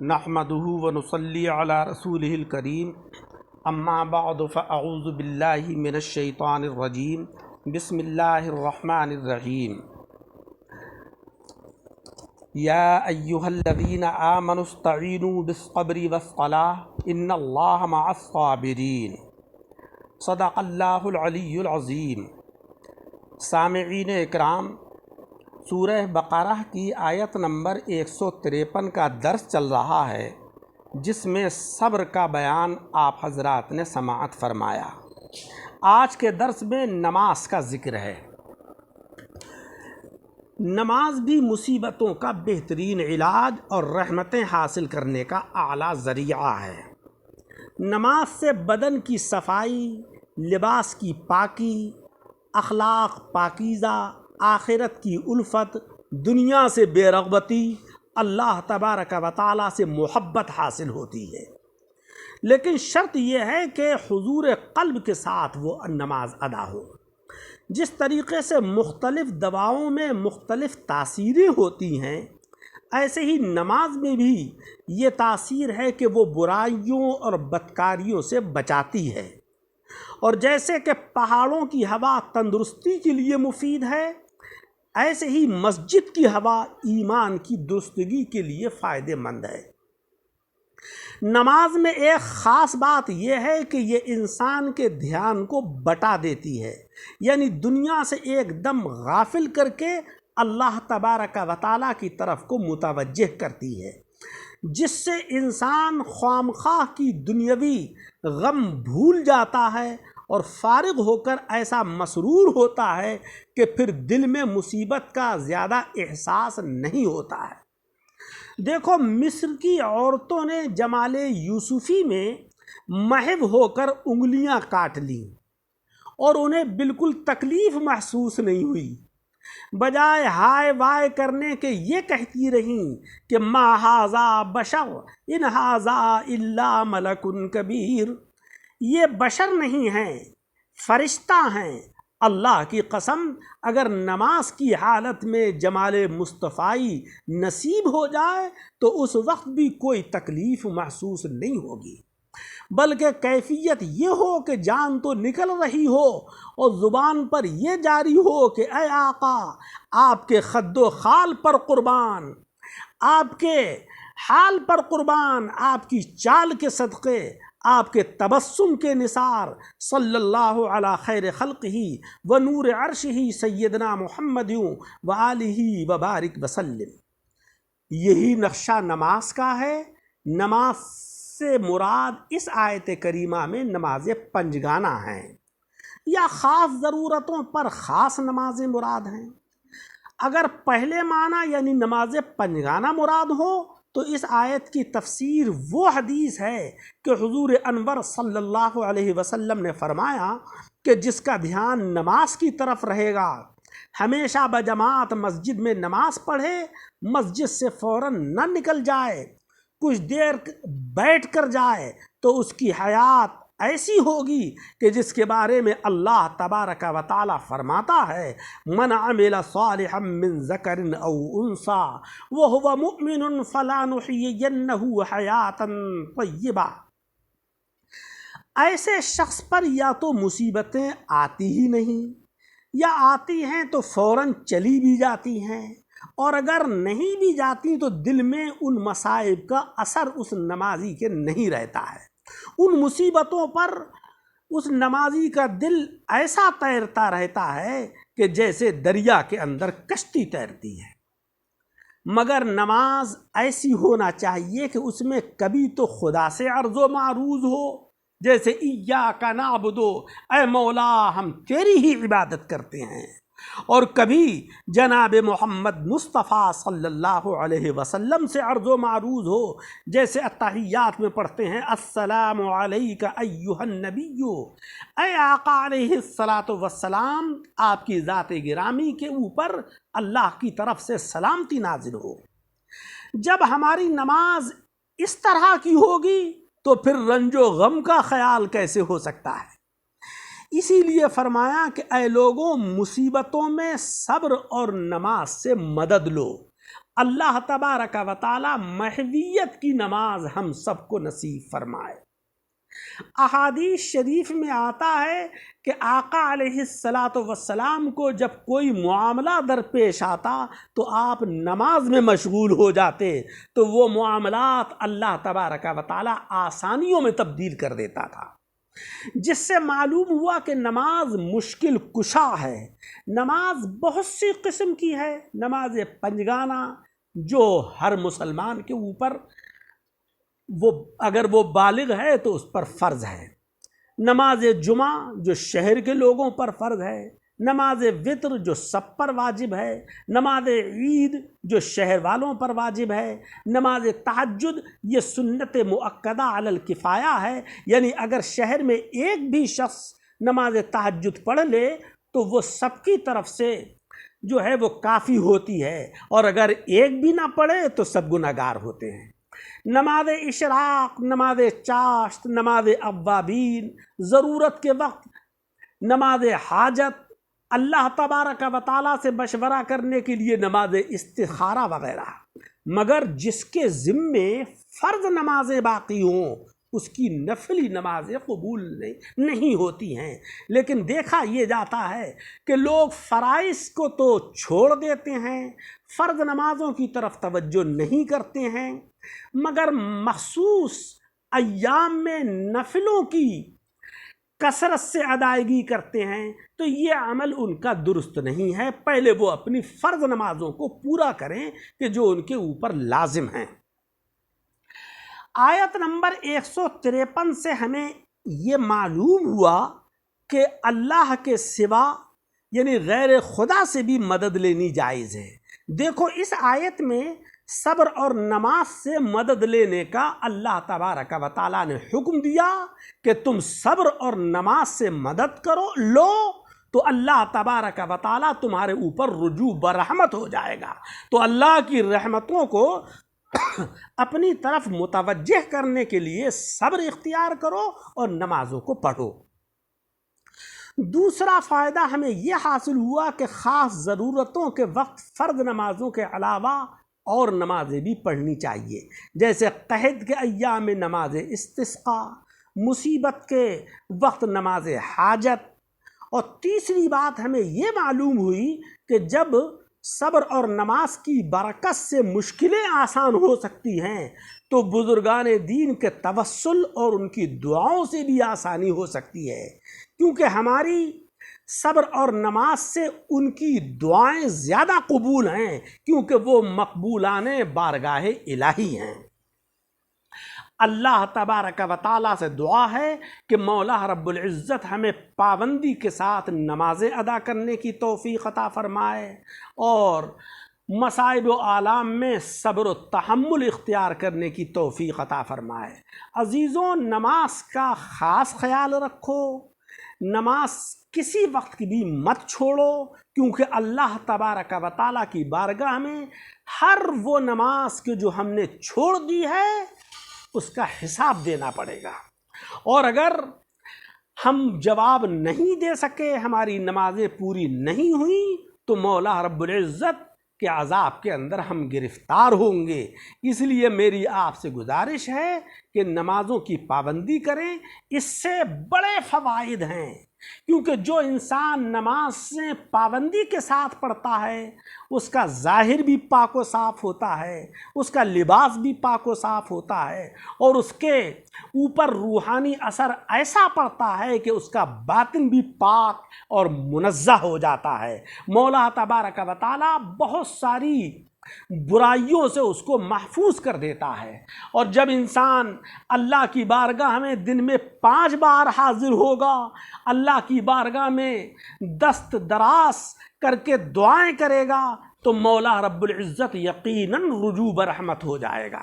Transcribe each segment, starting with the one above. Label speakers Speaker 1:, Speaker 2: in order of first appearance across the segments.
Speaker 1: نحمده ونصلي على رسوله الكريم اما بعد فاعوذ بالله من الشيطان الرجيم بسم الله الرحمن الرحيم يا ايها الذين آمنوا استعينوا بالصبر والصلاة ان الله مع الصابرين صدق اللہ العلی العظیم۔ سامعین اکرام، سورہ بقرہ کی آیت نمبر 153 کا درس چل رہا ہے، جس میں صبر کا بیان آپ حضرات نے سماعت فرمایا۔ آج کے درس میں نماز کا ذکر ہے۔ نماز بھی مصیبتوں کا بہترین علاج اور رحمتیں حاصل کرنے کا اعلیٰ ذریعہ ہے۔ نماز سے بدن کی صفائی، لباس کی پاکی، اخلاق پاکیزہ، آخرت کی الفت، دنیا سے بے رغبتی، اللہ تبارک و تعالیٰ سے محبت حاصل ہوتی ہے۔ لیکن شرط یہ ہے کہ حضور قلب کے ساتھ وہ نماز ادا ہو۔ جس طریقے سے مختلف دواؤں میں مختلف تاثیریں ہوتی ہیں، ایسے ہی نماز میں بھی یہ تاثیر ہے کہ وہ برائیوں اور بدکاریوں سے بچاتی ہے۔ اور جیسے کہ پہاڑوں کی ہوا تندرستی کے لیے مفید ہے، ایسے ہی مسجد کی ہوا ایمان کی درستگی کے لیے فائدہ مند ہے۔ نماز میں ایک خاص بات یہ ہے کہ یہ انسان کے دھیان کو بٹا دیتی ہے، یعنی دنیا سے ایک دم غافل کر کے اللہ تبارک و تعالیٰ کی طرف کو متوجہ کرتی ہے، جس سے انسان خوامخواہ کی دنیاوی غم بھول جاتا ہے اور فارغ ہو کر ایسا مسرور ہوتا ہے کہ پھر دل میں مصیبت کا زیادہ احساس نہیں ہوتا ہے۔ دیکھو، مصر کی عورتوں نے جمال یوسفی میں محو ہو کر انگلیاں کاٹ لیں اور انہیں بالکل تکلیف محسوس نہیں ہوئی۔ بجائے ہائے وائے کرنے کے یہ کہتی رہیں کہ ما ھذا بشر ان ھذا الا ملک کبیر، یہ بشر نہیں ہیں، فرشتہ ہیں۔ اللہ کی قسم، اگر نماز کی حالت میں جمال مصطفی نصیب ہو جائے تو اس وقت بھی کوئی تکلیف محسوس نہیں ہوگی، بلکہ کیفیت یہ ہو کہ جان تو نکل رہی ہو اور زبان پر یہ جاری ہو کہ اے آقا، آپ کے خد و خال پر قربان، آپ کے حال پر قربان، آپ کی چال کے صدقے، آپ کے تبسم کے نثار، صلی اللہ علی خیر خلقہ و نور عرشہ سیدنا محمد و آلہ و بارک وسلم۔ یہی نقشہ نماز کا ہے۔ نماز سے مراد اس آیت کریمہ میں نماز پنجگانہ ہیں، یا خاص ضرورتوں پر خاص نمازیں مراد ہیں۔ اگر پہلے معنی یعنی نماز پنجگانہ مراد ہو تو اس آیت کی تفسیر وہ حدیث ہے کہ حضور انور صلی اللہ علیہ وسلم نے فرمایا کہ جس کا دھیان نماز کی طرف رہے گا، ہمیشہ بجماعت مسجد میں نماز پڑھے، مسجد سے فوراً نہ نکل جائے، کچھ دیر بیٹھ کر جائے، تو اس کی حیات ایسی ہوگی کہ جس کے بارے میں اللہ تبارک و تعالیٰ فرماتا ہے، من عمل صالحا من ذکر او انثی وہو مؤمن فلنحیینہ حیاتا طیبہ۔ ایسے شخص پر یا تو مصیبتیں آتی ہی نہیں، یا آتی ہیں تو فوراً چلی بھی جاتی ہیں، اور اگر نہیں بھی جاتی تو دل میں ان مصائب کا اثر اس نمازی کے نہیں رہتا ہے۔ ان مصیبتوں پر اس نمازی کا دل ایسا تیرتا رہتا ہے کہ جیسے دریا کے اندر کشتی تیرتی ہے۔ مگر نماز ایسی ہونا چاہیے کہ اس میں کبھی تو خدا سے عرض و معروض ہو، جیسے ایاک نعبد، اے مولا ہم تیری ہی عبادت کرتے ہیں، اور کبھی جناب محمد مصطفیٰ صلی اللہ علیہ وسلم سے عرض و معروض ہو، جیسے اتحیات میں پڑھتے ہیں السلام علیک ایھا النبی، اے آقا علیہ الصلاۃ والسلام، آپ کی ذات گرامی کے اوپر اللہ کی طرف سے سلامتی نازل ہو۔ جب ہماری نماز اس طرح کی ہوگی تو پھر رنج و غم کا خیال کیسے ہو سکتا ہے؟ اسی لیے فرمایا کہ اے لوگوں، مصیبتوں میں صبر اور نماز سے مدد لو۔ اللہ تبارک و تعالی محویت کی نماز ہم سب کو نصیب فرمائے۔ احادیث شریف میں آتا ہے کہ آقا علیہ الصلاۃ والسلام کو جب کوئی معاملہ درپیش آتا تو آپ نماز میں مشغول ہو جاتے، تو وہ معاملات اللہ تبارک و تعالی آسانیوں میں تبدیل کر دیتا تھا، جس سے معلوم ہوا کہ نماز مشکل کشا ہے۔ نماز بہت سی قسم کی ہے۔ نماز پنجگانہ جو ہر مسلمان کے اوپر اگر وہ بالغ ہے تو اس پر فرض ہے، نماز جمعہ جو شہر کے لوگوں پر فرض ہے، نماز وطر جو سب پر واجب ہے، نماز عید جو شہر والوں پر واجب ہے، نماز تہجد یہ سنت مؤکدہ علی الکفایہ ہے، یعنی اگر شہر میں ایک بھی شخص نماز تہجد پڑھ لے تو وہ سب کی طرف سے جو ہے وہ کافی ہوتی ہے، اور اگر ایک بھی نہ پڑھے تو سب گناہگار ہوتے ہیں۔ نماز اشراق، نماز چاشت، نماز اوابین، ضرورت کے وقت نماز حاجت، اللہ تبارک و تعالیٰ سے مشورہ کرنے کے لیے نماز استخارہ وغیرہ۔ مگر جس کے ذمے فرض نمازیں باقی ہوں اس کی نفلی نمازیں قبول نہیں ہوتی ہیں۔ لیکن دیکھا یہ جاتا ہے کہ لوگ فرائض کو تو چھوڑ دیتے ہیں، فرض نمازوں کی طرف توجہ نہیں کرتے ہیں، مگر مخصوص ایام میں نفلوں کی کثرت سے ادائیگی کرتے ہیں، تو یہ عمل ان کا درست نہیں ہے۔ پہلے وہ اپنی فرض نمازوں کو پورا کریں کہ جو ان کے اوپر لازم ہیں۔ آیت نمبر 153 سے ہمیں یہ معلوم ہوا کہ اللہ کے سوا یعنی غیر خدا سے بھی مدد لینی جائز ہے۔ دیکھو اس آیت میں صبر اور نماز سے مدد لینے کا اللہ تبارک و تعالیٰ نے حکم دیا کہ تم صبر اور نماز سے مدد لو تو اللہ تبارک و تعالیٰ تمہارے اوپر رجوع برحمت ہو جائے گا۔ تو اللہ کی رحمتوں کو اپنی طرف متوجہ کرنے کے لیے صبر اختیار کرو اور نمازوں کو پڑھو۔ دوسرا فائدہ ہمیں یہ حاصل ہوا کہ خاص ضرورتوں کے وقت فرض نمازوں کے علاوہ اور نمازیں بھی پڑھنی چاہیے، جیسے قحط کے ایام میں نماز استسقاء، مصیبت کے وقت نماز حاجت۔ اور تیسری بات ہمیں یہ معلوم ہوئی کہ جب صبر اور نماز کی برکت سے مشکلیں آسان ہو سکتی ہیں تو بزرگان دین کے توسل اور ان کی دعاؤں سے بھی آسانی ہو سکتی ہے، کیونکہ ہماری صبر اور نماز سے ان کی دعائیں زیادہ قبول ہیں، کیونکہ وہ مقبولان بارگاہ الہی ہیں۔ اللہ تبارک و تعالیٰ سے دعا ہے کہ مولا رب العزت ہمیں پابندی کے ساتھ نمازیں ادا کرنے کی توفیق عطا فرمائے اور مصائب و آلام میں صبر و تحمل اختیار کرنے کی توفیق عطا فرمائے۔ عزیزوں، نماز کا خاص خیال رکھو، نماز کسی وقت بھی مت چھوڑو، کیونکہ اللہ تبارک و تعالیٰ کی بارگاہ میں ہر وہ نماز کہ جو ہم نے چھوڑ دی ہے اس کا حساب دینا پڑے گا، اور اگر ہم جواب نہیں دے سکے، ہماری نمازیں پوری نہیں ہوئیں، تو مولا رب العزت کے عذاب کے اندر ہم گرفتار ہوں گے۔ اس لیے میری آپ سے گزارش ہے کہ نمازوں کی پابندی کریں، اس سے بڑے فوائد ہیں، کیونکہ جو انسان نماز سے پابندی کے ساتھ پڑھتا ہے اس کا ظاہر بھی پاک و صاف ہوتا ہے، اس کا لباس بھی پاک و صاف ہوتا ہے، اور اس کے اوپر روحانی اثر ایسا پڑتا ہے کہ اس کا باطن بھی پاک اور منزہ ہو جاتا ہے۔ مولا تبارک و تعالیٰ بہت ساری برائیوں سے اس کو محفوظ کر دیتا ہے، اور جب انسان اللہ کی بارگاہ میں دن میں 5 بار حاضر ہوگا، اللہ کی بارگاہ میں دست دراز کر کے دعائیں کرے گا، تو مولا رب العزت یقیناً رجوع برحمت ہو جائے گا۔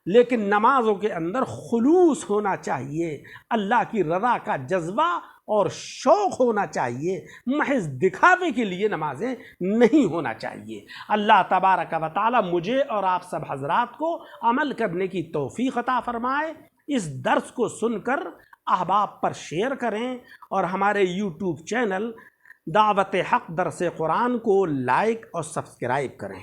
Speaker 1: لیکن نمازوں کے اندر خلوص ہونا چاہیے، اللہ کی رضا کا جذبہ اور شوق ہونا چاہیے، محض دکھاوے کے لیے نمازیں نہیں ہونا چاہیے۔ اللہ تبارک و تعالی مجھے اور آپ سب حضرات کو عمل کرنے کی توفیق عطا فرمائے۔ اس درس کو سن کر احباب پر شیئر کریں اور ہمارے یوٹیوب چینل دعوت حق درس قرآن کو لائک اور سبسکرائب کریں۔